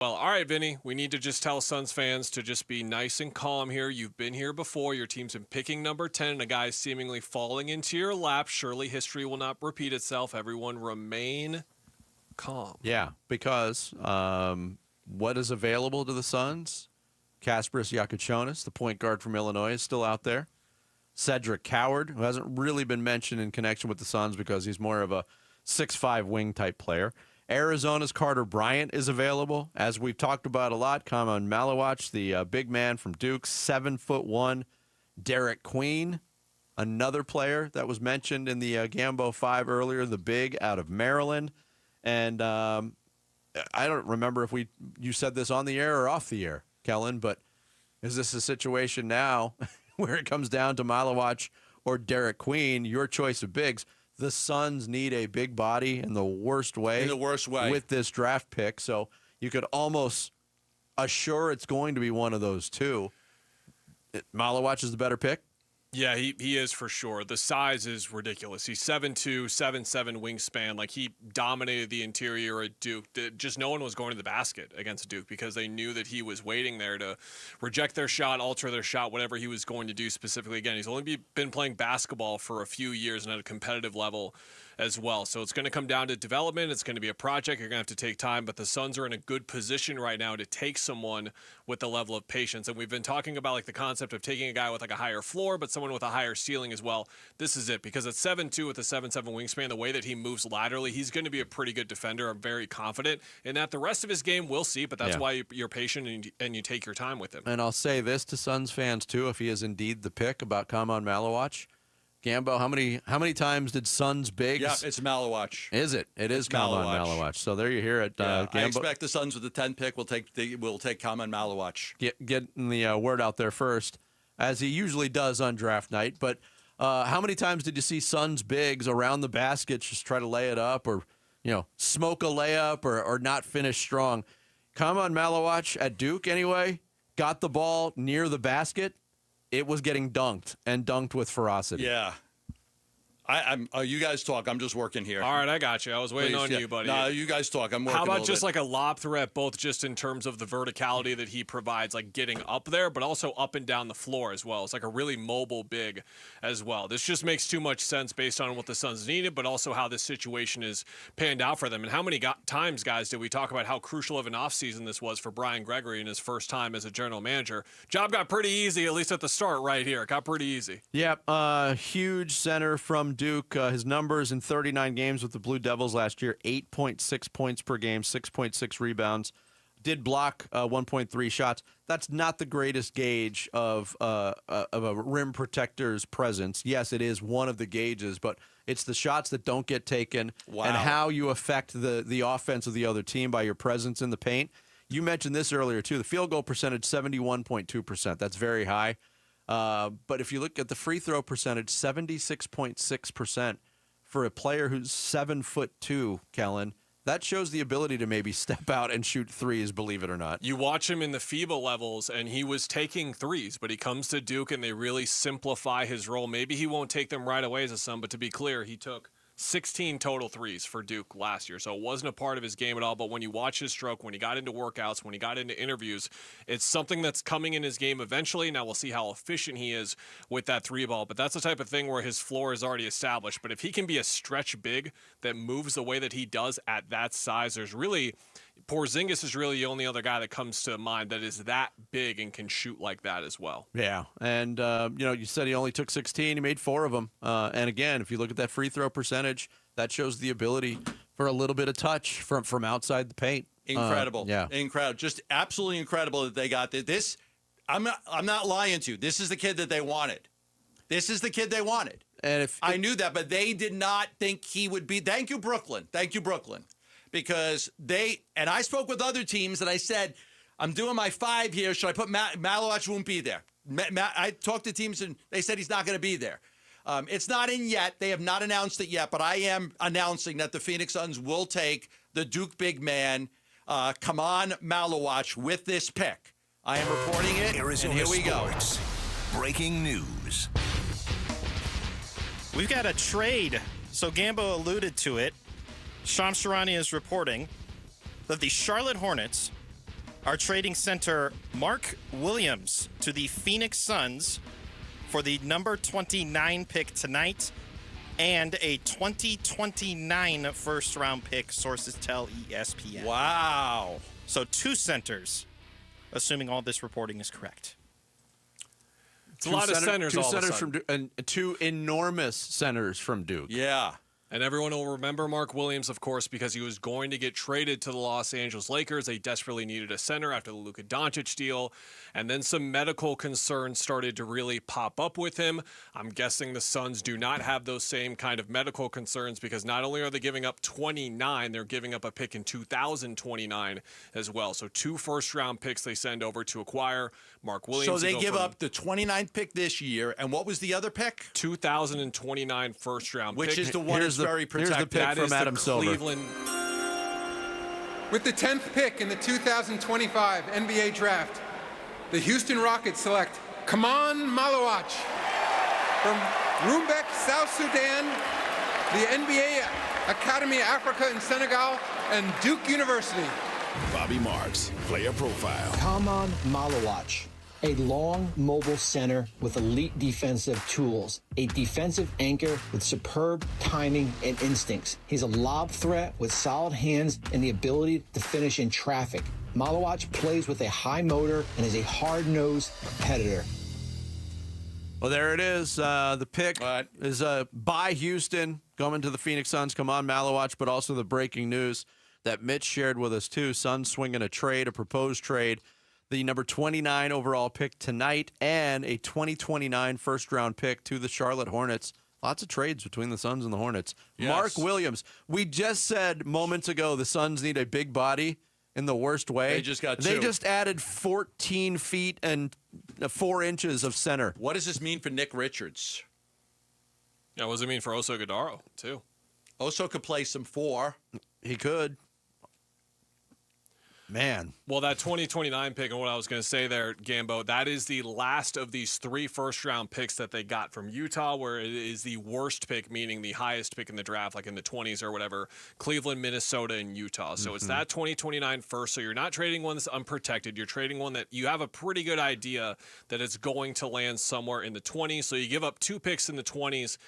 Well, all right, Vinny, we need to just tell Suns fans to just be nice and calm here. You've been here before. Your team's been picking number 10, and a guy seemingly falling into your lap. Surely history will not repeat itself. Everyone remain calm. Yeah, because what is available to the Suns? Kasparas Yakuchonis, the point guard from Illinois, is still out there. Cedric Coward, who hasn't really been mentioned in connection with the Suns because he's more of a 6'5" wing type player. Arizona's Carter Bryant is available. As we've talked about a lot, Khaman Maluach, the big man from Duke, 7'1". Derek Queen, another player that was mentioned in the Gambo 5 earlier, the big out of Maryland. And I don't remember if you said this on the air or off the air, Kellen, but is this a situation now where it comes down to Malawatch or Derek Queen, your choice of bigs? The Suns need a big body in the worst way. In the worst way. With this draft pick. So you could almost assure it's going to be one of those two. Malawatch is the better pick? Yeah, he is for sure. The size is ridiculous. He's 7'2", 7'7" wingspan. Like, he dominated the interior at Duke. Just no one was going to the basket against Duke because they knew that he was waiting there to reject their shot, alter their shot, whatever he was going to do specifically. Again, he's only been playing basketball for a few years and at a competitive level as well. So it's going to come down to development. It's going to be a project. You're going to have to take time, but the Suns are in a good position right now to take someone with the level of patience. And we've been talking about like the concept of taking a guy with like a higher floor, but someone with a higher ceiling as well. This is it, because at 7'2" with a 7'7" wingspan, the way that he moves laterally, he's going to be a pretty good defender. I'm very confident in that. The rest of his game, we'll see, but that's why you're patient and you take your time with him. And I'll say this to Suns fans too, if he is indeed the pick, about Khaman Maluach. Gambo, how many times did Suns bigs? Yeah, it's Malawatch. Is it? It is Khaman Maluach. So there you hear it. Gambo. I expect the Suns with the 10 pick will take Khaman Maluach. Getting the word out there first, as he usually does on draft night. But how many times did you see Suns bigs around the basket just try to lay it up, or smoke a layup, or not finish strong? Khaman Maluach at Duke anyway got the ball near the basket. It was getting dunked, and dunked with ferocity. Yeah. You guys talk. I'm just working here. All right, I got you. I was waiting on you, buddy. No, you guys talk. I'm working. How about just like a lob threat, both just in terms of the verticality that he provides, like getting up there, but also up and down the floor as well. It's like a really mobile big as well. This just makes too much sense based on what the Suns needed, but also how this situation is panned out for them. And how many times, guys, did we talk about how crucial of an offseason this was for Brian Gregory in his first time as a general manager? Job got pretty easy, at least at the start right here. It got pretty easy. Yep, huge center from Duke. His numbers in 39 games with the Blue Devils last year: 8.6 points per game, 6.6 rebounds. Did block 1.3 shots. That's not the greatest gauge of a rim protector's presence. Yes, it is one of the gauges, but it's the shots that don't get taken and how you affect the offense of the other team by your presence in the paint. You mentioned this earlier, too. The field goal percentage, 71.2%. That's very high. But if you look at the free throw percentage, 76.6% for a player who's 7'2", Kellen, that shows the ability to maybe step out and shoot threes, believe it or not. You watch him in the FIBA levels, and he was taking threes, but he comes to Duke, and they really simplify his role. Maybe he won't take them right away as a Sun, but to be clear, he took 16 total threes for Duke last year, so it wasn't a part of his game at all. But when you watch his stroke, when he got into workouts, when he got into interviews, it's something that's coming in his game eventually. Now we'll see how efficient he is with that three ball, but that's the type of thing where his floor is already established. But if he can be a stretch big that moves the way that he does at that size, there's really Porzingis is really the only other guy that comes to mind that is that big and can shoot like that as well. Yeah, and you said he only took 16. He made 4 of them. And again, if you look at that free throw percentage, that shows the ability for a little bit of touch from outside the paint. Incredible. Incredible. Just absolutely incredible that they got this. I'm not lying to you. This is the kid that they wanted. This is the kid they wanted. And I knew that, but they did not think he would be. Thank you, Brooklyn. Thank you, Brooklyn. Because I spoke with other teams, and I said, I'm doing my 5 here. Should I put Malawatch won't be there? I talked to teams, and they said he's not going to be there. It's not in yet. They have not announced it yet, but I am announcing that the Phoenix Suns will take the Duke big man, Khaman Maluach, with this pick. I am reporting it, Arizona and here we Sports. Breaking news. We've got a trade. So Gambo alluded to it. Shams Charania is reporting that the Charlotte Hornets are trading center Mark Williams to the Phoenix Suns for the number 29 pick tonight and a 2029 first-round pick, sources tell ESPN. Wow. So 2 centers, assuming all this reporting is correct. It's a lot of centers. Two all of a centers sudden. from Duke, and 2 enormous centers from Duke. Yeah. And everyone will remember Mark Williams, of course, because he was going to get traded to the Los Angeles Lakers. They desperately needed a center after the Luka Doncic deal. And then some medical concerns started to really pop up with him. I'm guessing the Suns do not have those same kind of medical concerns because not only are they giving up 29, they're giving up a pick in 2029 as well. So 2 first-round picks they send over to acquire Mark Williams. So they give up the 29th pick this year. And what was the other pick? 2029 first-round pick. Which is the one that's very protected. Here's the pick That from is Adam the Silver. Cleveland. With the 10th pick in the 2025 NBA Draft, the Houston Rockets select Khaman Maluach from Rumbek, South Sudan, the NBA Academy of Africa in Senegal, and Duke University. Bobby Marks, player profile. Khaman Maluach, a long, mobile center with elite defensive tools, a defensive anchor with superb timing and instincts. He's a lob threat with solid hands and the ability to finish in traffic. Malawatch plays with a high motor and is a hard-nosed competitor. Well, there it is. The pick Right. is by Houston, going to the Phoenix Suns. Come on, Malawatch, but also the breaking news that Mitch shared with us, too. Suns swinging a proposed trade. The number 29 overall pick tonight and a 2029 first-round pick to the Charlotte Hornets. Lots of trades between the Suns and the Hornets. Yes. Mark Williams. We just said moments ago the Suns need a big body in the worst way. They just got They 2. just added 14 feet and 4 inches of center. What does this mean for Nick Richards? Yeah, what does it mean for Oso Gadaro, too? Oso could play some 4. He could. Man. Well, that 2029 pick, and what I was going to say there, Gambo, that is the last of these 3 first-round picks that they got from Utah, where it is the worst pick, meaning the highest pick in the draft, like in the 20s or whatever, Cleveland, Minnesota, and Utah. So it's that 2029 first, so you're not trading one that's unprotected. You're trading one that you have a pretty good idea that it's going to land somewhere in the 20s. So you give up 2 picks in the 20s.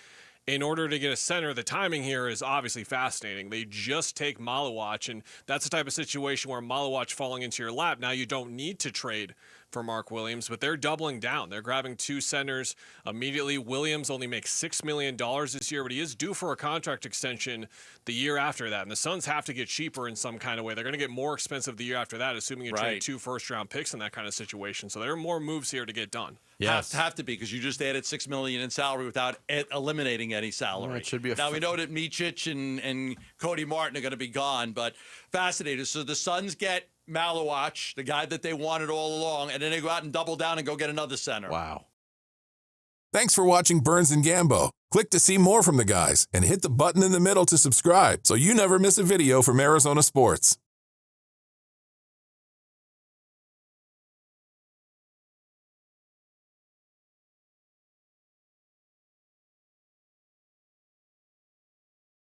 In order to get a center, the timing here is obviously fascinating. They just take Malawatch, and that's the type of situation where Malawatch falling into your lap. Now you don't need to trade for Mark Williams, but they're doubling down. They're grabbing 2 centers immediately. Williams only makes $6 million this year, but he is due for a contract extension the year after that. And the Suns have to get cheaper in some kind of way. They're going to get more expensive the year after that, assuming you trade 2 first-round picks in that kind of situation. So there are more moves here to get done. Yes. Have to be, because you just added $6 million in salary without eliminating any salary. Well, it should be now we know that Micic and Cody Martin are going to be gone, but fascinating. So the Suns get Malawatch, the guy that they wanted all along, and then they go out and double down and go get another center. Wow. Thanks for watching Burns and Gambo. Click to see more from the guys and hit the button in the middle to subscribe so you never miss a video from Arizona sports.